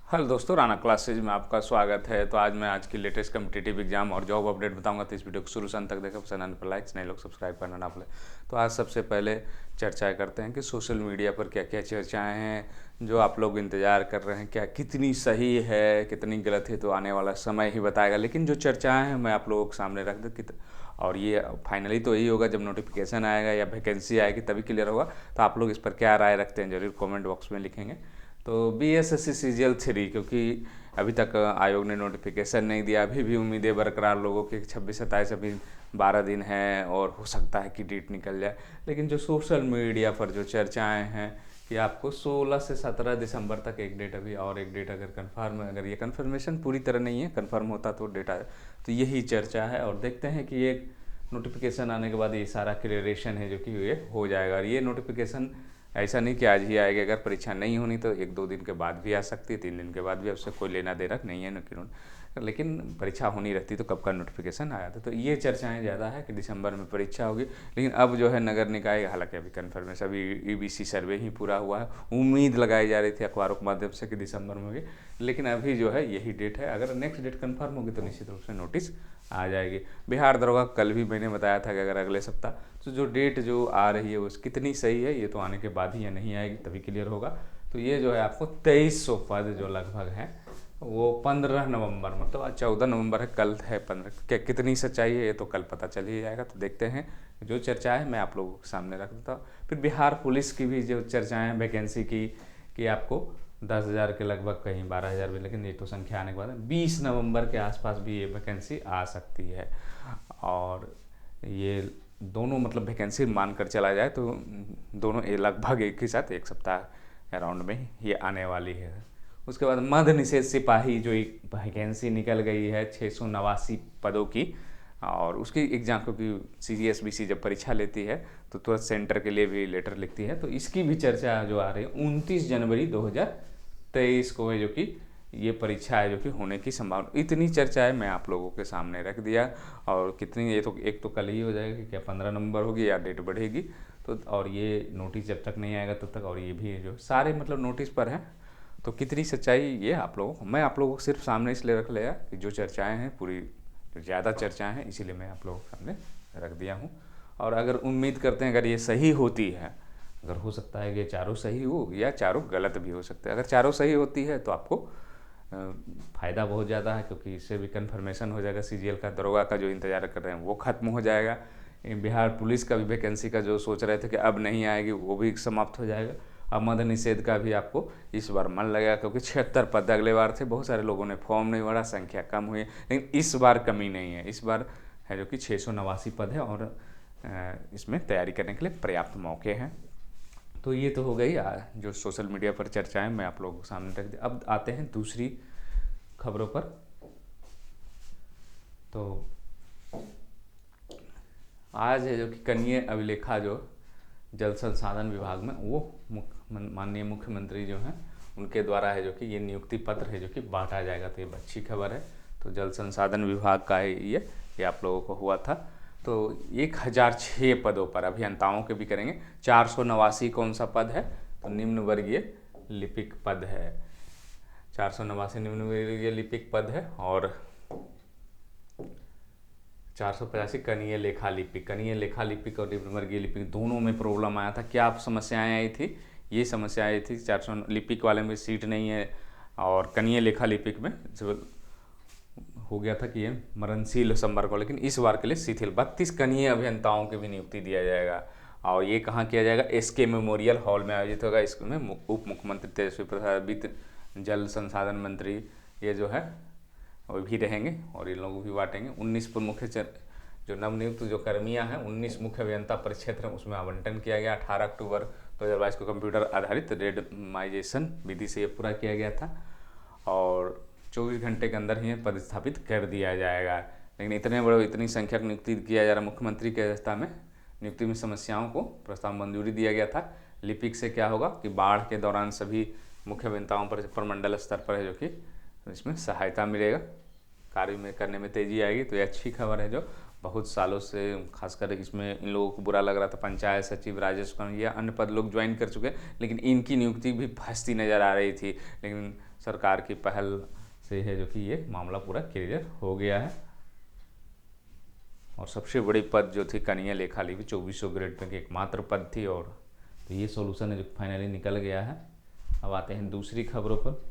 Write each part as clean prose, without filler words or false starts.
Hello दोस्तों, Rana classes में आपका स्वागत है। तो आज मैं आज की लेटेस्ट कम्पिटिटिव एग्जाम और जॉब अपडेट बताऊंगा। तो इस वीडियो को शुरू से अंत तक देखें, पसंद आने पर लाइक्स, नए लोग सब्सक्राइब करना ना भूलें। तो आज सबसे पहले चर्चा करते हैं कि सोशल मीडिया पर क्या क्या चर्चाएं हैं जो आप लोग इंतज़ार कर रहे हैं, क्या कितनी सही है कितनी गलत है, तो आने वाला समय ही बताएगा। लेकिन जो चर्चाएँ हैं मैं आप लोगों के सामने रख दूँ और ये फाइनली तो यही होगा जब नोटिफिकेशन आएगा या वैकेंसी आएगी तभी क्लियर होगा। तो आप लोग इस पर क्या राय रखते हैं ज़रूर कमेंट बॉक्स में लिखेंगे। तो BSSC CGL 3, क्योंकि अभी तक आयोग ने नोटिफिकेशन नहीं दिया, अभी भी उम्मीदें बरकरार लोगों की 26-27 अभी 12 दिन है और हो सकता है कि डेट निकल जाए। लेकिन जो सोशल मीडिया पर जो चर्चाएं हैं कि आपको 16 से 17 दिसंबर तक एक डेट, अभी और एक डेट अगर कंफर्म है, अगर ये कंफर्मेशन पूरी तरह नहीं है, कंफर्म होता तो डेटा, तो यही चर्चा है। और देखते हैं कि ये नोटिफिकेशन आने के बाद ये सारा क्लियरेशन है जो कि ये हो जाएगा। और ये नोटिफिकेशन ऐसा नहीं कि आज ही आएगी, अगर परीक्षा नहीं होनी तो 1-2 दिन के बाद भी आ सकती है, 3 दिन के बाद भी, उससे कोई लेना देना नहीं है लेकिन परीक्षा होनी रहती तो कब का नोटिफिकेशन आया था। तो ये चर्चाएं ज़्यादा है कि दिसंबर में परीक्षा होगी। लेकिन अब जो है नगर निकाय, हालांकि अभी कन्फर्मेशन, अभी EBC सर्वे ही पूरा हुआ है, उम्मीद लगाई जा रही थी अखबारों के माध्यम से कि दिसंबर में होगी, लेकिन अभी जो है यही डेट है। अगर नेक्स्ट डेट कन्फर्म होगी तो निश्चित रूप से नोटिस आ जाएगी। बिहार दरोगा कल भी मैंने बताया था कि अगर अगले सप्ताह, तो जो डेट जो आ रही है वो कितनी सही है ये तो आने के बाद ही, या नहीं आएगी तभी क्लियर होगा। तो ये जो है आपको 2300 पद जो लगभग हैं वो 15 नवंबर, मतलब आज 14 नवंबर है, कल है 15, क्या कितनी सच्चाई है ये तो कल पता चल ही जाएगा। तो देखते हैं, जो चर्चा है मैं आप लोगों के सामने रख देता हूँ। फिर बिहार पुलिस की भी जो चर्चाएँ हैं वैकेंसी की, कि आपको 10,000 के लगभग, कहीं 12,000 भी, लेकिन ये तो संख्या आने के बाद 20 नवंबर के आसपास भी ये वैकेंसी आ सकती है। और ये दोनों मतलब वैकेंसी मानकर चला जाए तो दोनों लगभग एक ही साथ एक सप्ताह अराउंड में ये आने वाली है। उसके बाद मद्य निषेध सिपाही जो एक वैकेंसी निकल गई है 689 पदों की, और उसकी एग्जाम, क्योंकि CGSBC जब परीक्षा लेती है तो तुरंत सेंटर के लिए भी लेटर लिखती है, तो इसकी भी चर्चा जो आ रही है 29 जनवरी 2023 को है, जो कि ये परीक्षा है जो कि होने की संभावना। इतनी चर्चाएं मैं आप लोगों के सामने रख दिया। और कितनी, ये तो एक तो कल ही हो जाएगा, क्या 15 नवंबर होगी या डेट बढ़ेगी, तो और ये नोटिस जब तक नहीं आएगा तब तक, और ये भी जो सारे मतलब नोटिस पर हैं, तो कितनी सच्चाई ये आप लोगों को, मैं आप लोगों को सिर्फ सामने इसलिए रख लिया कि जो चर्चाएँ हैं पूरी, जो ज़्यादा चर्चाएँ हैं, इसीलिए मैं आप लोगों के सामने रख दिया हूँ। और अगर उम्मीद करते हैं अगर ये सही होती है, अगर हो सकता है कि चारों सही हो या चारों गलत भी हो सकते हैं, अगर चारों सही होती है तो आपको फ़ायदा बहुत ज़्यादा है, क्योंकि इससे भी कन्फर्मेशन हो जाएगा। CGL का, दरोगा का जो इंतज़ार कर रहे हैं वो ख़त्म हो जाएगा। बिहार पुलिस का भी वैकेंसी का जो सोच रहे थे कि अब नहीं आएगी, वो भी समाप्त हो जाएगा। अब मद्य निषेध का भी आपको इस बार मन लगेगा, क्योंकि 76 पद अगले बार थे, बहुत सारे लोगों ने फॉर्म नहीं भरा, संख्या कम हुई है, लेकिन इस बार कमी नहीं है। इस बार है जो कि 689 पद है, और इसमें तैयारी करने के लिए पर्याप्त मौके हैं। तो ये तो हो गई जो सोशल मीडिया पर चर्चाएं मैं आप लोगों के सामने रख दी। अब आते हैं दूसरी खबरों पर। तो आज है जो कि कनीय अभिलेखा जो जल संसाधन विभाग में, वो माननीय मुख्यमंत्री जो हैं उनके द्वारा है जो कि ये नियुक्ति पत्र है जो कि बांटा जाएगा। तो ये अच्छी खबर है। तो जल संसाधन विभाग का है ये आप लोगों को हुआ था। तो 1006 पदों पर अभियंताओं के भी करेंगे। 489 कौन सा पद है, तो निम्न वर्गीय लिपिक पद है। 489 निम्न वर्गीय लिपिक पद है, और 485 कनीय लेखा लिपिक। कनीय लेखा लिपिक और निम्न वर्गीय लिपिक दोनों में प्रॉब्लम आया था। क्या समस्याएं आई थी, ये समस्या आई थी 400 लिपिक वाले में सीट नहीं है, और कनीय लेखा लिपिक में हो गया था कि ये मरणशील संवर्ग हो, लेकिन इस बार के लिए शिथिल 32 कनीय अभियंताओं की भी नियुक्ति दिया जाएगा। और ये कहाँ किया जाएगा, SK मेमोरियल हॉल में आयोजित होगा। इसमें उप मुख्यमंत्री तेजस्वी प्रसाद, वित्त जल संसाधन मंत्री ये जो है वो भी रहेंगे, और इन लोगों भी बांटेंगे। 19 प्रमुख जो नवनियुक्त जो कर्मियां हैं, 19 मुख्य अभियंता परिक्षेत्र में उसमें आवंटन किया गया। 18 अक्टूबर 2022 को कंप्यूटर आधारित रेंडमाइजेशन विधि से ये पूरा किया गया था, और 24 घंटे के अंदर ही पद स्थापित कर दिया जाएगा। लेकिन इतनी संख्या की नियुक्ति किया जा रहा। मुख्यमंत्री की अध्यक्षता में नियुक्ति में समस्याओं को प्रस्ताव मंजूरी दिया गया था। लिपिक से क्या होगा कि बाढ़ के दौरान सभी मुख्य अभियंताओं पर प्रमंडल स्तर पर है जो कि इसमें सहायता मिलेगा, कार्य में करने में तेजी आएगी। तो ये अच्छी खबर है। जो बहुत सालों से खासकर इसमें इन लोगों को बुरा लग रहा था, पंचायत सचिव, राजस्व या अन्य पद लोग ज्वाइन कर चुके हैं, लेकिन इनकी नियुक्ति भी फंसती नज़र आ रही थी। लेकिन सरकार की पहल से है जो कि ये मामला पूरा क्लियर हो गया है। और सबसे बड़ी पद जो थी कनीय लेखा लिपि 2400 ग्रेड में की एकमात्र पद थी, और तो ये सॉल्यूशन है जो फाइनली निकल गया है। अब आते हैं दूसरी खबरों पर।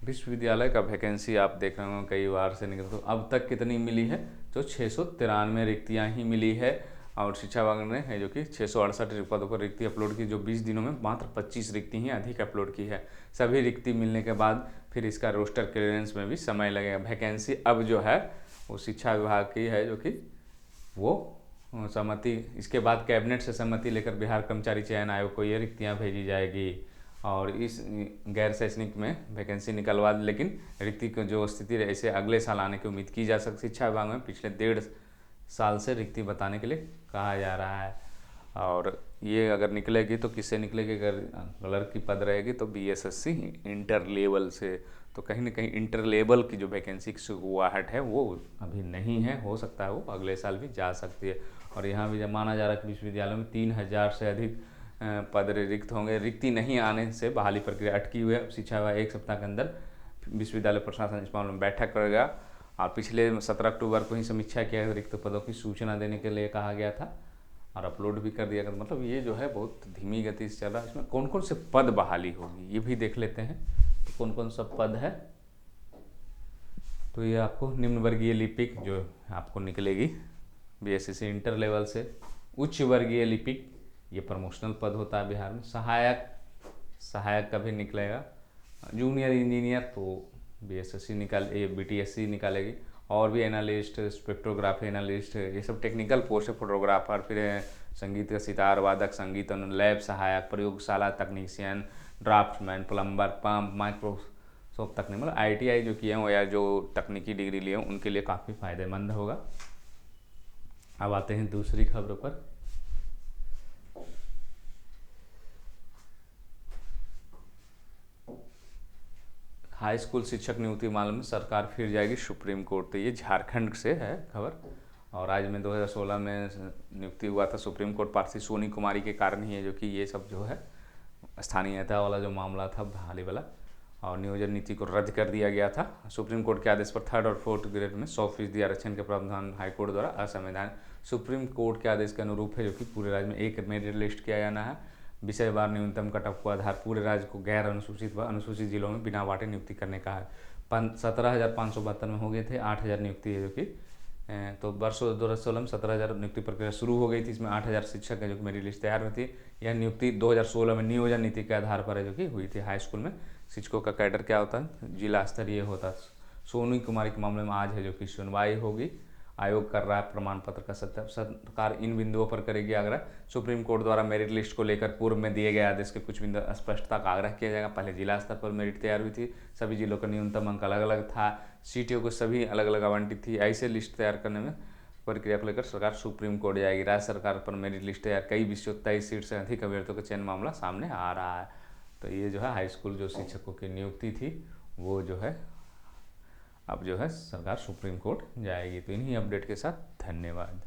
विश्वविद्यालय का वैकेंसी आप देख रहे हो कई बार से निकल, तो अब तक कितनी मिली है, तो 693 रिक्तियाँ ही मिली है। और शिक्षा विभाग ने है जो कि 668 पदों पर रिक्ति अपलोड की, जो 20 दिनों में मात्र 25 रिक्ति ही अधिक अपलोड की है। सभी रिक्ति मिलने के बाद फिर इसका रोस्टर क्लियरेंस में भी समय लगेगा। वैकेंसी अब जो है वो शिक्षा विभाग की है जो कि वो सहमति, इसके बाद कैबिनेट से सहमति लेकर बिहार कर्मचारी चयन आयोग को ये रिक्तियाँ भेजी जाएगी और इस गैर शैक्षणिक में वैकेंसी निकलवा, लेकिन रिक्ति की जो स्थिति ऐसे अगले साल आने की उम्मीद की जा सकती। शिक्षा विभाग में पिछले 1.5 साल से रिक्ति बताने के लिए कहा जा रहा है। और ये अगर निकलेगी तो किससे निकलेगी, अगर क्लर्क की पद रहेगी तो BSSC इंटर लेवल से, तो कहीं ना कहीं इंटर लेवल की जो वैकेंसी की शुरुआत है वो अभी नहीं है, हो सकता है वो अगले साल भी जा सकती है। और यहाँ भी जब माना जा रहा है कि विश्वविद्यालयों में 3000 से अधिक पद रिक्त होंगे। रिक्ति नहीं आने से बहाली प्रक्रिया अटकी हुई है। शिक्षा विभाग 1 सप्ताह के अंदर विश्वविद्यालय प्रशासन इस मामले में बैठक करेगा और पिछले 17 अक्टूबर को ही समीक्षा किया, रिक्त पदों की सूचना देने के लिए कहा गया था और अपलोड भी कर दिया गया। मतलब ये जो है बहुत धीमी गति से चल रहा है। इसमें कौन कौन से पद बहाली होगी ये भी देख लेते हैं, तो कौन कौन सा पद है। तो ये आपको निम्न वर्गीय लिपिक जो आपको निकलेगी BSSC इंटर लेवल से। उच्च वर्गीय लिपिक ये प्रमोशनल पद होता है बिहार में। सहायक का भी निकलेगा। जूनियर इंजीनियर तो BSSC BTSC निकालेगी। और भी एनालिस्ट, स्पेक्ट्रोग्राफी एनालिस्ट, ये सब टेक्निकल पोस्ट है। फोटोग्राफर, फिर संगीत का सितार वादक, संगीत लैब सहायक, प्रयोगशाला तकनीशियन, ड्राफ्ट्समैन, प्लम्बर, पंप, माइक्रोसॉफ्ट तकनीक, मतलब ITI जो किए हों या जो तकनीकी डिग्री लिए हों उनके लिए काफ़ी फायदेमंद होगा। अब आते हैं दूसरी खबरों पर। हाई स्कूल शिक्षक नियुक्ति मामले में सरकार फिर जाएगी सुप्रीम कोर्ट। तो ये झारखंड से है खबर। और राज्य में 2016 में नियुक्ति हुआ था सुप्रीम कोर्ट पार्षद सोनी कुमारी के कारण ही है जो कि ये सब जो है स्थानीयता वाला जो मामला था बहाली वाला और नियोजन नीति को रद्द कर दिया गया था। सुप्रीम कोर्ट के आदेश पर 3rd और 4th ग्रेड में 100% आरक्षण के प्रावधान हाईकोर्ट द्वारा असंवैधानिक। सुप्रीम कोर्ट के आदेश के अनुरूप है जो कि पूरे राज्य में एक मेरिट लिस्ट किया जाना है। विषयवार न्यूनतम कटऑफ को आधार पूरे राज्य को गैर अनुसूचित व अनुसूचित जिलों में बिना बांटे नियुक्ति करने का है। 17,572 में हो गए थे, 8,000 नियुक्ति है जो कि तो वर्ष 2016 में 17,000 नियुक्ति प्रक्रिया शुरू हो गई थी। इसमें 8,000 शिक्षक है जो कि मेरी लिस्ट तैयार हुई थी। यह नियुक्ति 2016 में नियोजन नीति के आधार पर है जो कि हुई थी। हाई स्कूल में शिक्षकों का कैडर क्या होता है, जिला स्तरीय होता है। सोनी कुमारी के मामले में आज है जो कि सुनवाई होगी। आयोग कर रहा है प्रमाण पत्र का सत्यापन। सरकार इन बिंदुओं पर करेगी आग्रह। सुप्रीम कोर्ट द्वारा मेरिट लिस्ट को लेकर पूर्व में दिए गए आदेश के कुछ बिंदु स्पष्टता का आग्रह किया जाएगा। पहले जिला स्तर पर मेरिट तैयार हुई थी, सभी जिलों का न्यूनतम अंक अलग अलग था, सीटों को सभी अलग अलग आवंटित थी। ऐसे लिस्ट तैयार करने में प्रक्रिया को लेकर सरकार सुप्रीम कोर्ट जाएगी। राज्य सरकार पर मेरिट लिस्ट तैयार, कई विषयों 23 सीट से अधिक अभ्यर्थियों का चयन मामला सामने आ रहा है। तो ये जो है हाई स्कूल जो शिक्षकों की नियुक्ति थी वो जो है अब जो है सरकार सुप्रीम कोर्ट जाएगी। तो इन्हीं अपडेट के साथ धन्यवाद।